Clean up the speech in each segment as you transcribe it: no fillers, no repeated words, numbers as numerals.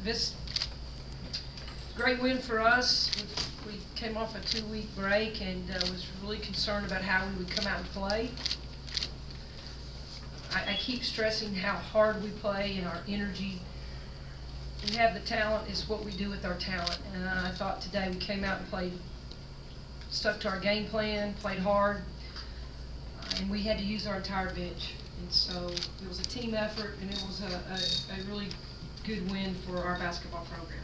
This great win for us. We came off a 2-week break and was really concerned about how we would come out and play. I keep stressing how hard we play and our energy. We have the talent, is what we do with our talent. And I thought today we came out and played, stuck to our game plan, played hard, and we had to use our entire bench. And so it was a team effort, and it was a really good win for our basketball program.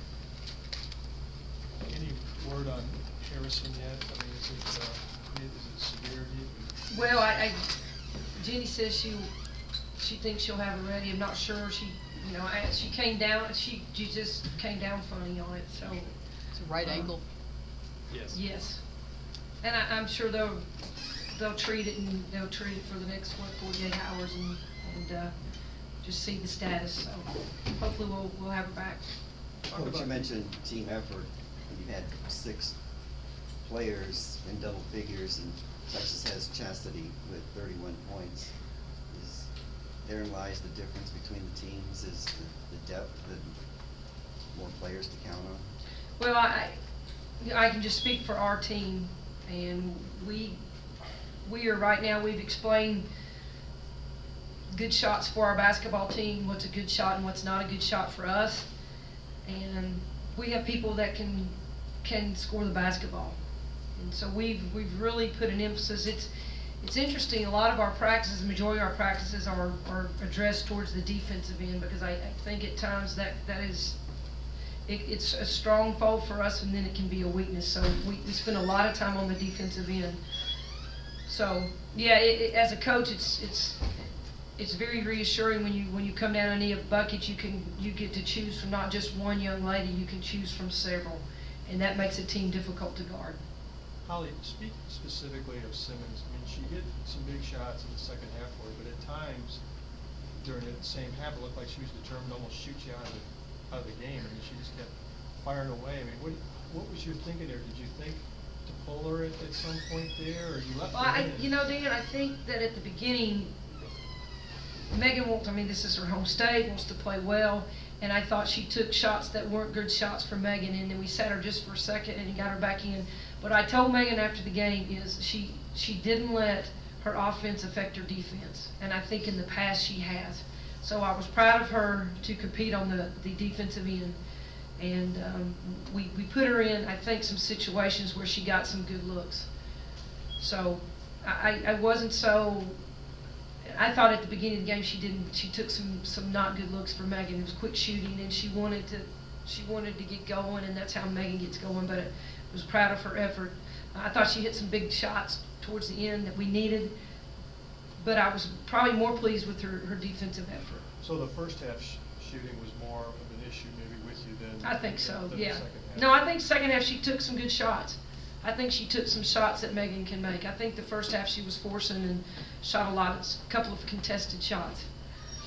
Any word on Harrison yet? I mean, is it severe? Well, Jenny says she thinks she'll have it ready. I'm not sure. She came down. She just came down funny on it. So it's a right ankle. Yes. Yes, and I'm sure they'll treat it, and they'll treat it for the next 48 hours and just see the status. So hopefully we'll have her back. Coach, you mentioned team effort. You had 6 players in double figures, and Texas has Chastity with 31 points. Therein lies the difference between the teams, is the depth, and more players to count on? Well, I can just speak for our team, and we are right now, we've explained good shots for our basketball team, what's a good shot and what's not a good shot for us. And we have people that can score the basketball. And so we've really put an emphasis. It's interesting, a lot of our practices, the majority of our practices are addressed towards the defensive end, because I think at times it's a strong fold for us, and then it can be a weakness. So we spend a lot of time on the defensive end. So yeah, as a coach, it's very reassuring when you come down and need a bucket. You get to choose from not just one young lady. You can choose from several, and that makes a team difficult to guard. Holly, speak specifically of Simmons. I mean, she hit some big shots in the second half for you, but at times during the same half, it looked like she was determined to almost shoot you out of the game. I mean, she just kept firing away. I mean, what was your thinking there? Did you think to pull her at some point there, or you left her in? Dan, I think that at the beginning, Megan this is her home state, wants to play well, and I thought she took shots that weren't good shots for Megan, and then we sat her just for a second and got her back in. What I told Megan after the game is she didn't let her offense affect her defense, and I think in the past she has. So I was proud of her to compete on the defensive end, and we put her in, I think, some situations where she got some good looks. So I wasn't so. I thought at the beginning of the game she took some not good looks for Megan. It was quick shooting, and she wanted to get going, and that's how Megan gets going. But I was proud of her effort. I thought she hit some big shots towards the end that we needed, but I was probably more pleased with her defensive effort. So the first half shooting was more of an issue maybe with you than I think so. than Yeah. The second half. No, I think second half she took some good shots. I think she took some shots that Megan can make. I think the first half she was forcing and shot a couple of contested shots.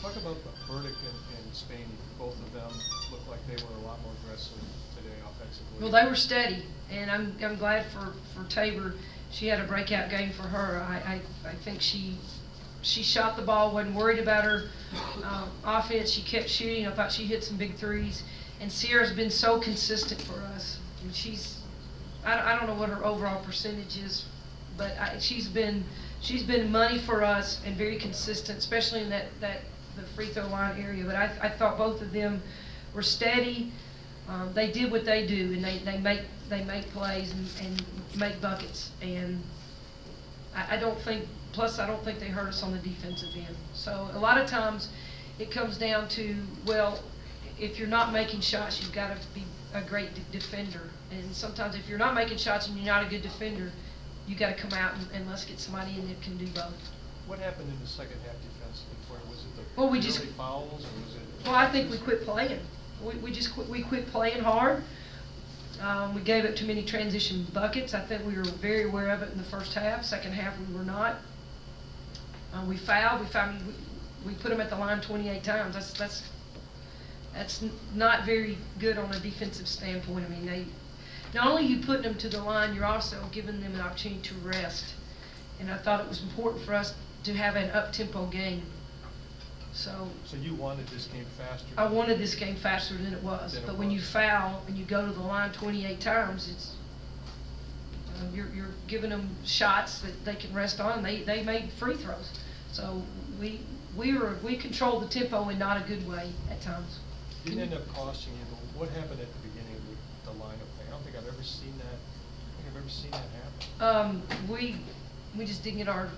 Talk about Burdick and Spain. Both of them looked like they were a lot more aggressive today offensively. Well, they were steady, and I'm glad for Tabor. She had a breakout game for her. I think she shot the ball, wasn't worried about her offense. She kept shooting. I thought she hit some big threes. And Sierra's been so consistent for us. And I don't know what her overall percentage is, but she's been money for us and very consistent, especially in the free throw line area. But I thought both of them were steady. They did what they do, and they make plays and make buckets. And I don't think they hurt us on the defensive end. So a lot of times it comes down to, well, if you're not making shots, you've got to be a great defender. And sometimes if you're not making shots and you're not a good defender, you got to come out and let's get somebody in that can do both. What happened in the second half defensively for you? Was it the early fouls, or was it? Well, I think we quit playing. We quit playing hard. We gave up too many transition buckets. I think we were very aware of it in the first half. Second half we were not. We fouled. We put them at the line 28 times. That's not very good on a defensive standpoint. I mean, not only you putting them to the line, you're also giving them an opportunity to rest. And I thought it was important for us to have an up-tempo game. So you wanted this game faster? I wanted this game faster than it was. Than it But when you was. foul and you go to the line 28 times, it's you're giving them shots that they can rest on. They made free throws. So we controlled the tempo in not a good way at times. Didn't end up costing you, but what happened at the beginning with the lineup thing? I don't think I've ever seen that. I think I've ever seen that happen. We just didn't get our,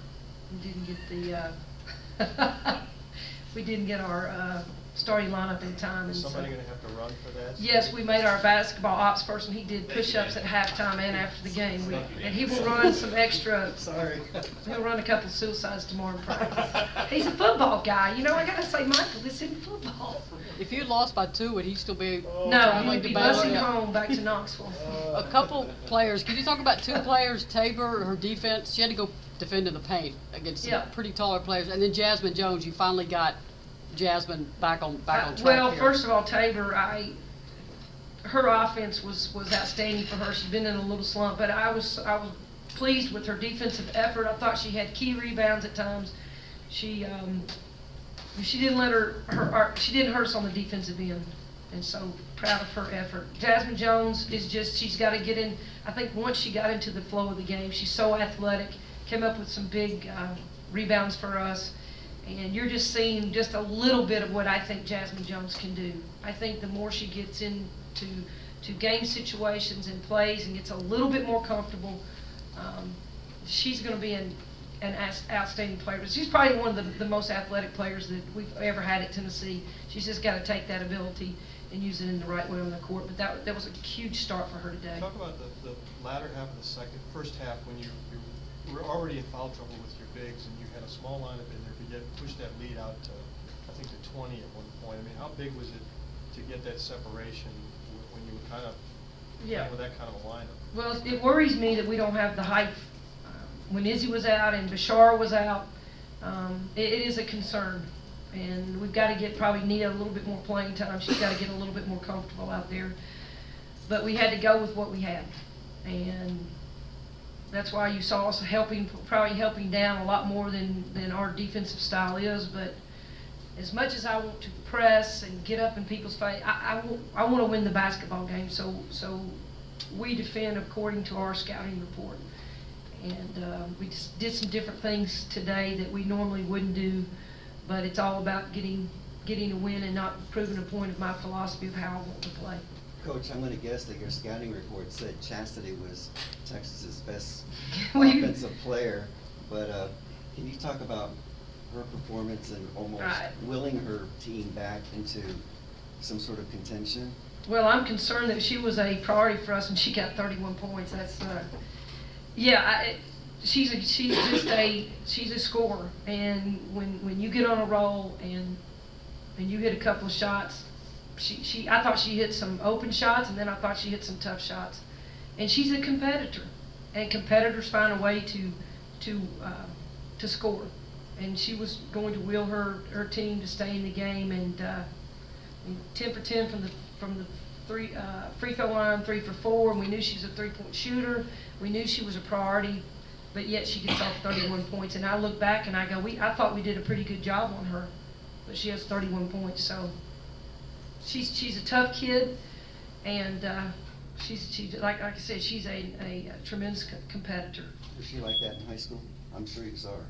we didn't get our starting lineup in time. And Is somebody so, going to have to run for that? yes, we made our basketball ops person. He did push-ups at halftime and after the game. And he will run some extra. Sorry. He'll run a couple suicides tomorrow in practice. He's a football guy. You know, I gotta say, Michael, this isn't football. If you lost by 2, would he still be No, he traveling would to be battle? busing home back to Knoxville. A couple players. Can you talk about 2 players? Tabor, her defense. She had to go defend in the paint against some pretty taller players. And then Jasmine Jones. You finally got Jasmine back on track Well, here. first of all, Tabor, her offense was outstanding for her. She'd been in a little slump, but I was pleased with her defensive effort. I thought she had key rebounds at times. She didn't let she didn't hurt us on the defensive end, and so proud of her effort. Jasmine Jones is she's got to get in. I think once she got into the flow of the game, she's so athletic, came up with some big rebounds for us. And you're just seeing just a little bit of what I think Jasmine Jones can do. I think the more she gets into game situations and plays and gets a little bit more comfortable, she's going to be an outstanding player. But she's probably one of the most athletic players that we've ever had at Tennessee. She's just got to take that ability and use it in the right way on the court. But that was a huge start for her today. Talk about the latter half of the first half when you were already in foul trouble with your bigs and you had a small lineup in there, but yet pushed that lead out to, I think, to 20 at one point. I mean, how big was it to get that separation when you were kind of playing with that kind of a lineup? Well, it worries me that we don't have the height. When Izzy was out and Bashar was out, it is a concern. And we've got to get probably Nia a little bit more playing time. She's got to get a little bit more comfortable out there. But we had to go with what we had. And that's why you saw us probably helping down a lot more than our defensive style is. But as much as I want to press and get up in people's face, I want to win the basketball game. So we defend according to our scouting report. And we just did some different things today that we normally wouldn't do. But it's all about getting a win and not proving a point of my philosophy of how I want to play. Coach, I'm going to guess that your scouting report said Chastity was Texas's best We- offensive player, but can you talk about her performance and almost willing her team back into some sort of contention? Well, I'm concerned that she was a priority for us and she got 31 points. That's she's a scorer, and when you get on a roll and you hit a couple of shots, I thought she hit some open shots, and then I thought she hit some tough shots. And she's a competitor, and competitors find a way to score. And she was going to will her team to stay in the game, and 10 for 10 from the free throw line, 3 for 4, and we knew she was a 3-point shooter. We knew she was a priority, but yet she gets off 31 points. And I look back and I go, I thought we did a pretty good job on her, but she has 31 points. So she's a tough kid, and she's like I said, she's a tremendous competitor. Was she like that in high school? I'm sure you saw her.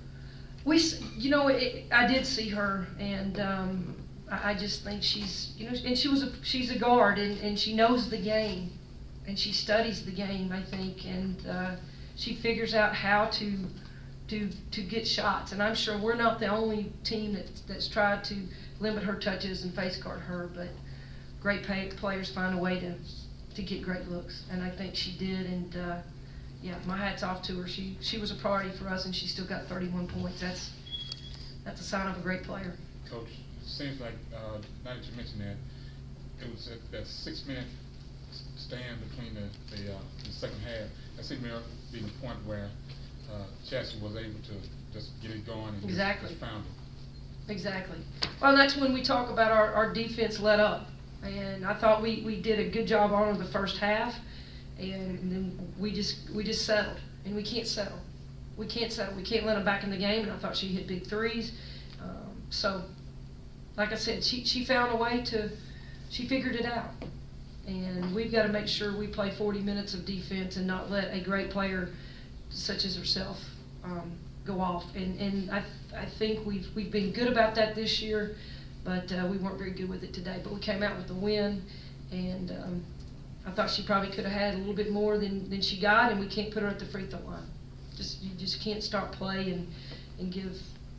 I did see her, and I just think she's, and she's a guard, and she knows the game, and she studies the game, I think, and she figures out how to get shots. And I'm sure we're not the only team that's tried to limit her touches and face guard her, but great players find a way to get great looks, and I think she did. And yeah, my hat's off to her. She was a priority for us, and she still got 31 points. That's a sign of a great player. Coach, it seems like, now that you mentioned that, it was that 6-minute stand between the second half. That seemed to be the point where Chastity was able to just get it going and Exactly. just found it. Exactly. Well, that's when we talk about our defense let up. And I thought we did a good job on her the first half, and then we just settled, and we can't settle. we can't let them back in the game, and I thought she hit big threes. So, like I said, she found a way she figured it out. And we've got to make sure we play 40 minutes of defense and not let a great player such as herself go off. And I think we've been good about that this year, but we weren't very good with it today. But we came out with a win, and I thought she probably could have had a little bit more than she got, and we can't put her at the free throw line. You just can't start play and give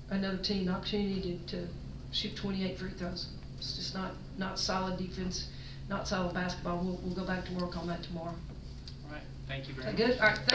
another team the opportunity to shoot 28 free throws. It's just not solid defense, not solid basketball. We'll go back to work on that tomorrow. All right, thank you Is very that much. good? All right, thank